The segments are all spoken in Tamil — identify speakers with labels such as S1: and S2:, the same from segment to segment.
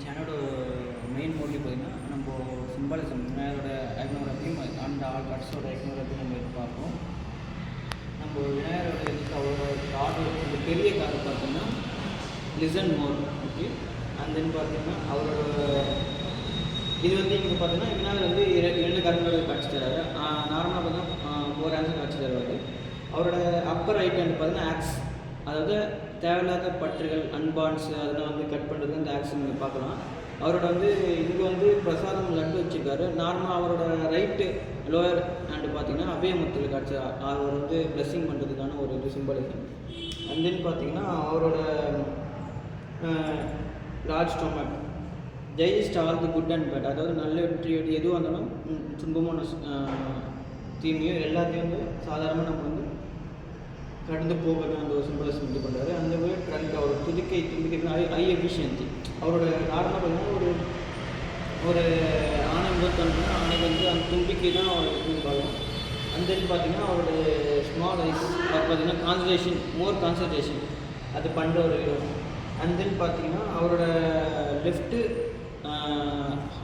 S1: சேனலோட மெயின் மோட்டிவ் பார்த்திங்கன்னா நம்ம சிம்பாலிசம் விநாயகரோட ஐக்னோகிராஃபியும் அந்த ஆல் கார்ட்ஸோட ஐக்னோகிராஃபி நம்ம பார்ப்போம். நம்ம விநாயகரோட இதுக்கு அவரோட கார்டு இந்த பெரிய கார்டு பார்த்திங்கன்னா listen more. Okay, and then பார்த்திங்கன்னா அவரோட இது வந்து இங்கே பார்த்தீங்கன்னா விநாயகர் வந்து 2 கரங்களோட காட்சி தராரு. நார்மலாக பார்த்தீங்கன்னா 4 ஹேண்ட்ஸ் காட்சி தருவார். அவரோட அப்பர் ரைட் ஹேண்ட் பார்த்தீங்கன்னா ஆக்ஸ், அதாவது தேவையில்லாத பற்றுகள் அன்பான்ஸ் அதெல்லாம் வந்து கட் பண்ணுறது அந்த ஆக்ஸ் நீங்கள் பார்க்கலாம். அவரோட வந்து இங்கே வந்து பிரசாதம் லட்டு வச்சுருக்காரு. நார்மலாக அவரோட ரைட்டு லோயர் ஹேண்டு பார்த்தீங்கன்னா அபயமுத்தில் காட்சி அவர் வந்து பிளெஸ்ஸிங் பண்ணுறதுக்கான ஒரு இது சிம்பலிசம். அண்ட் தென் பார்த்தீங்கன்னா அவரோட large stomach digest all the good and bad, அதாவது நல்ல வெற்றி எதுவும் வந்தாலும் துன்பமான தீமையோ எல்லாத்தையும் வந்து சாதாரணமாக நம்ம வந்து கடந்து போகிறது அந்த ஒரு சிம்பிளஸ் இது பண்ணுறாரு. அந்த மாதிரி ட்ரங்க் அவரோட துதிக்கை ஹை எஃபிஷியன்சி. அவரோட நார்மலாக பார்த்தீங்கன்னா ஒரு ஆணை முதல் தோணுன்னா ஆணைக்கு வந்து அந்த தும்பிக்கை தான் அவர் பார்க்கணும். அந்த பார்த்தீங்கன்னா அவரோட ஸ்மால் ஐஸ் பார்த்தீங்கன்னா கான்சன்ட்ரேஷன் மோர் கான்சன்ட்ரேஷன் அது பண்ணுற ஒரு இடம். அண்ட் தென் பார்த்தீங்கன்னா அவரோட லெஃப்ட்டு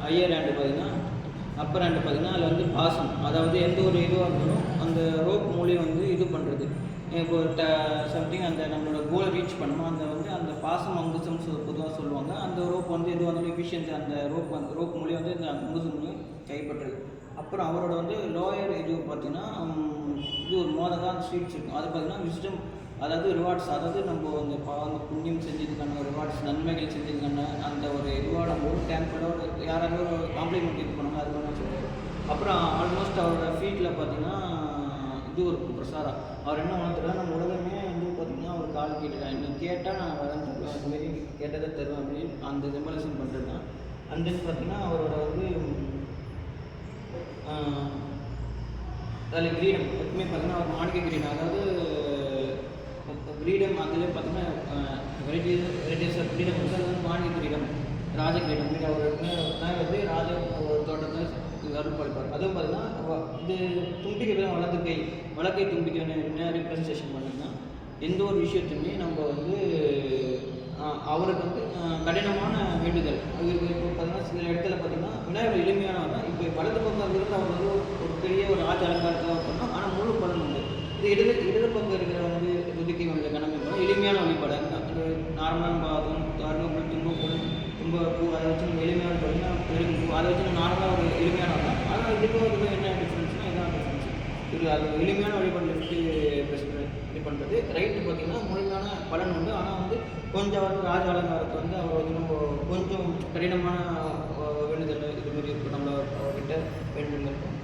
S1: ஹையர் ஹேண்டு பார்த்தீங்கன்னா அப்பர் ஹேண்டு பார்த்தீங்கன்னா அதில் வந்து பாசம், அதாவது எந்த ஒரு இதுவாக இருந்தாலும் அந்த ரோப் மூலியம் வந்து இது பண்ணுறது. இப்போ சம்திங் அந்த நம்மளோட கோலை ரீச் பண்ணணும், அந்த வந்து அந்த பாசம் அங்குசம் பொதுவாக சொல்லுவாங்க. அந்த ரோப் வந்து எதுவாக இருந்தாலும் எஃபிஷியன்சி அந்த ரோப் மூலியம் வந்து இந்த அங்குசம் மூலியம் கைப்பற்றுறது. அப்புறம் அவரோட வந்து லோயர் இது பார்த்திங்கன்னா இது ஒரு மோதகான ஸ்வீட்ஸ் இருக்கும். அது பார்த்திங்கன்னா விசிடம், அதாவது ரிவார்ட்ஸ், அதாவது நம்ம அந்த புண்ணியம் செஞ்சதுக்கான ரிவார்ட்ஸ் நன்மைகள் செஞ்சதுக்கான அந்த ஒரு ரிவார்டு நம்ம ஒரு டேம்பரோட யாராவது ஒரு காம்ப்ளிமெண்ட் இது பண்ணுவாங்க அது பண்ண சொல்லுவார். அப்புறம் ஆல்மோஸ்ட் அவரோட ஃபீட்டில் பார்த்திங்கன்னா இது ஒரு பிரசாரம். அவர் என்ன உணர்த்துறாரு, நம்ம உலகமே வந்து பார்த்திங்கன்னா ஒரு கால் கேட்டுதான் இன்னும் கேட்டால் நான் வரேன் அதுமாரி கேட்டதை தருவேன் அப்படின்னு அந்த சிம்பலிசம் பண்ணுறது தான். அண்ட் தென் பார்த்திங்கன்னா அவரோட வந்து அதில் கிரீடம் எப்பவுமே பார்த்திங்கன்னா அவர் மாணிக்க கிரீடம், அதாவது கிரீடம் அதில் பார்த்திங்கன்னா வெரைட்டிஸ் ஆஃப் கிரீடம் வந்து அது வந்து மாணிக்க கிரீடம் ராஜ கிரீடம் அவர் வந்து ராஜ தோட்டத்தில் அருள் படைப்பார். அதுவும் பார்த்திங்கன்னா இது தும்பிக்கை வழக்கை தும்பிக்கை என்ன ரிப்ரசன்டேஷன் பண்ணிங்கன்னா எந்த ஒரு விஷயத்தையுமே நம்ம வந்து அவருக்கு வந்து கடினமான வேண்டுதல். அவருக்கு இப்போ பார்த்திங்கன்னா சில இடத்துல பார்த்திங்கன்னா விநாயகர் எளிமையானவர் தான். இப்போ வலது பக்கம் இருக்கிறது அவர் வந்து ஒரு பெரிய ஒரு ராஜ அலங்காரத்தில் பண்ணோம், ஆனால் முழு பலன் உண்டு. இது இடது பக்கம் இருக்கிற வந்து துதிக்கை வந்து கணக்கு எளிமையான வழிபாடு. அந்த நார்மலான பாதம் அருணப்பூ தும்பப்பூ அதை வச்சு நம்ம எளிமையான பார்த்தீங்கன்னா பெரும்பூ அதை வச்சு நம்ம நார்மலாக ஒரு எளிமையான தான். ஆனால் இதுக்கும் இதுக்கும் என்ன டிஃப்ரென்ஸ்னால் இதான் டிஃப்ரென்ஸ். இது அது எளிமையான வழிபாடு லெஃப்ட்டு இது பண்ணுறது. ரைட்டு பார்த்திங்கன்னா முழுமையான பலன் உண்டு. ஆனால் வந்து கொஞ்சம் வந்து ராஜ அலங்காரத்தை வந்து அவர் வந்து நம்ம கொஞ்சம் கடினமான வேண்டுதல் இதுமாரி இருக்கும். நம்ம அவர்கிட்ட வேண்டுதல் இருக்கும்.